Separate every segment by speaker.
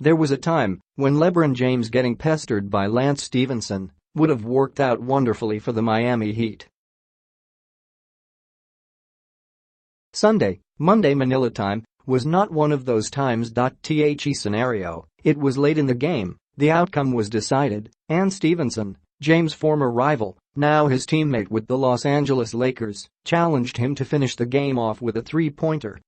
Speaker 1: There was a time when LeBron James getting pestered by Lance Stephenson would have worked out wonderfully for the Miami Heat. Monday Manila time was not one of those times. The scenario, it was late in the game, the outcome was decided, and Stephenson, James' former rival, now his teammate with the Los Angeles Lakers, challenged him to finish the game off with a three-pointer.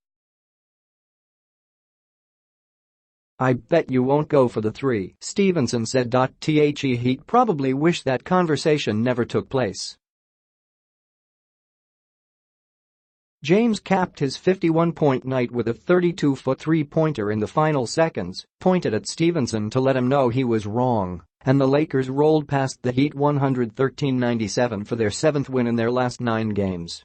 Speaker 1: "I bet you won't go for the three," Stephenson said. The Heat probably wish that conversation never took place. James capped his 51-point night with a 32-foot three-pointer in the final seconds, pointed at Stephenson to let him know he was wrong, and the Lakers rolled past the Heat 113-97 for their seventh win in their last 9 games.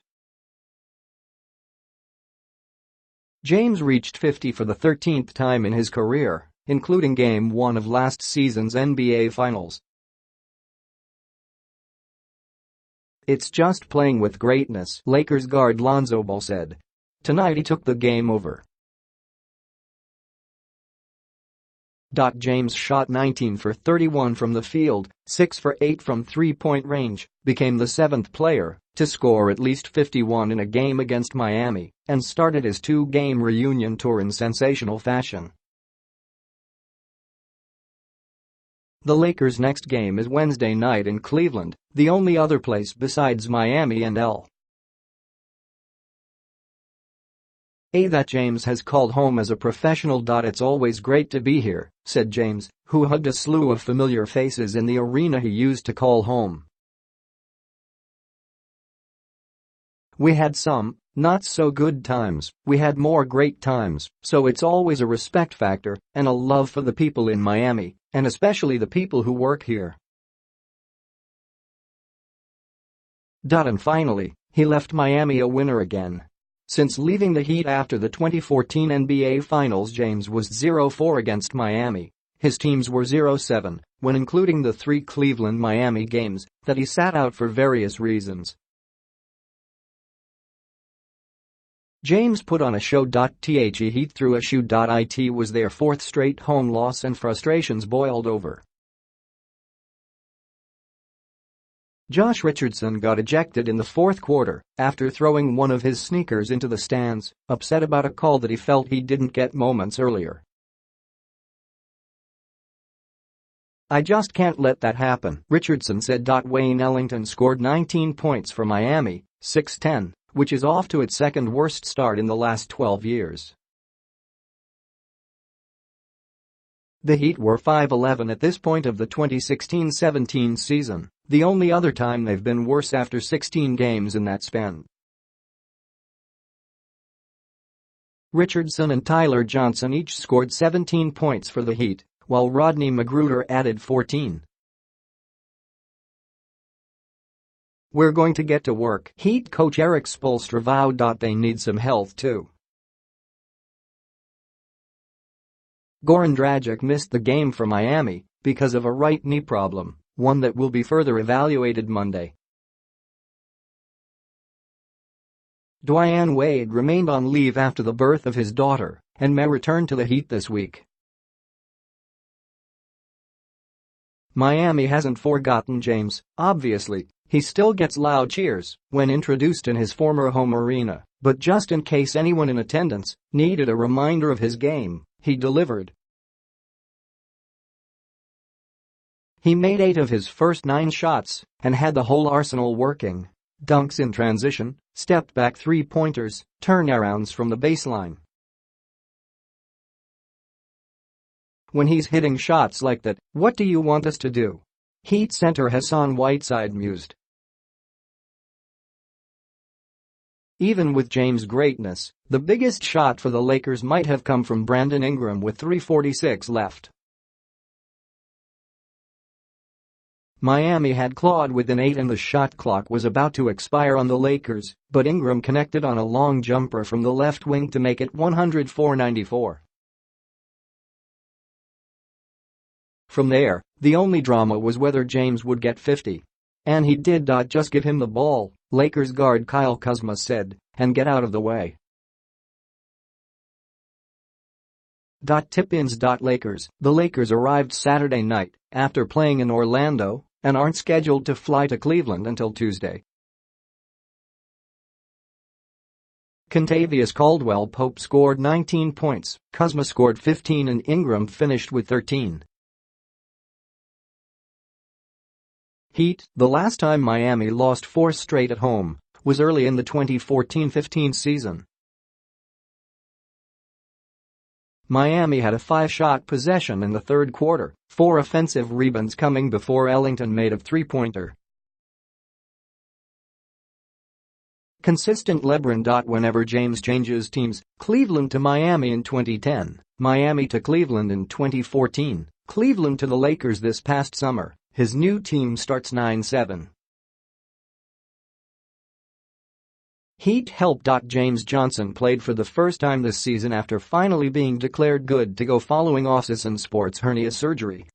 Speaker 1: James reached 50 for the 13th time in his career, including Game 1 of last season's NBA Finals. "It's just playing with greatness," Lakers guard Lonzo Ball said. Tonight he took the game over. James shot 19 for 31 from the field, 6 for 8 from three-point range, became the 7th player to score at least 51 in a game against Miami, and started his 2-game reunion tour in sensational fashion. The Lakers' next game is Wednesday night in Cleveland, the only other place besides Miami and LA that James has called home as a professional. "It's always great to be here," said James, who hugged a slew of familiar faces in the arena he used to call home. "We had some not-so-good times, we had more great times, so it's always a respect factor and a love for the people in Miami, and especially the people who work here." And finally, he left Miami a winner again. Since leaving the Heat after the 2014 NBA Finals, James was 0-4 against Miami. His teams were 0-7 when including the 3 Cleveland-Miami games that he sat out for various reasons. James put on a show. The Heat threw a shoe. It was their 4th straight home loss and frustrations boiled over. Josh Richardson got ejected in the 4th quarter after throwing one of his sneakers into the stands, upset about a call that he felt he didn't get moments earlier. "I just can't let that happen," Richardson said. Wayne Ellington scored 19 points for Miami, 6-10, which is off to its 2nd worst start in the last 12 years. The Heat were 5-11 at this point of the 2016-17 season, the only other time they've been worse after 16 games in that span. Richardson and Tyler Johnson each scored 17 points for the Heat, while Rodney McGruder added 14. "We're going to get to work," Heat coach Eric Spoelstra vowed. They need some health too. Goran Dragic missed the game for Miami because of a right knee problem, one that will be further evaluated Monday. Dwyane Wade remained on leave after the birth of his daughter and may return to the Heat this week. Miami hasn't forgotten James, obviously. He still gets loud cheers when introduced in his former home arena, but just in case anyone in attendance needed a reminder of his game, he delivered. He made 8 of his first 9 shots and had the whole arsenal working. Dunks in transition, step-back three-pointers, turnarounds from the baseline. "When he's hitting shots like that, what do you want us to do?" Heat center Hassan Whiteside mused. Even with James' greatness, the biggest shot for the Lakers might have come from Brandon Ingram with 3:46 left. Miami had clawed within 8 and the shot clock was about to expire on the Lakers, but Ingram connected on a long jumper from the left wing to make it 104-94. From there, the only drama was whether James would get 50. And he did. Just give him the ball, Lakers guard Kyle Kuzma said, and get out of the way. Tip-ins. Lakers. The Lakers arrived Saturday night after playing in Orlando and aren't scheduled to fly to Cleveland until Tuesday. Kentavious Caldwell-Pope scored 19 points, Kuzma scored 15 and Ingram finished with 13. Heat. The last time Miami lost 4 straight at home was early in the 2014-15 season. Miami had a 5-shot possession in the third quarter, 4 offensive rebounds coming before Ellington made a three-pointer. Consistent LeBron. Whenever James changes teams, Cleveland to Miami in 2010, Miami to Cleveland in 2014, Cleveland to the Lakers this past summer, his new team starts 9-7. Heat help. James Johnson played for the first time this season after finally being declared good to go following off-season sports hernia surgery.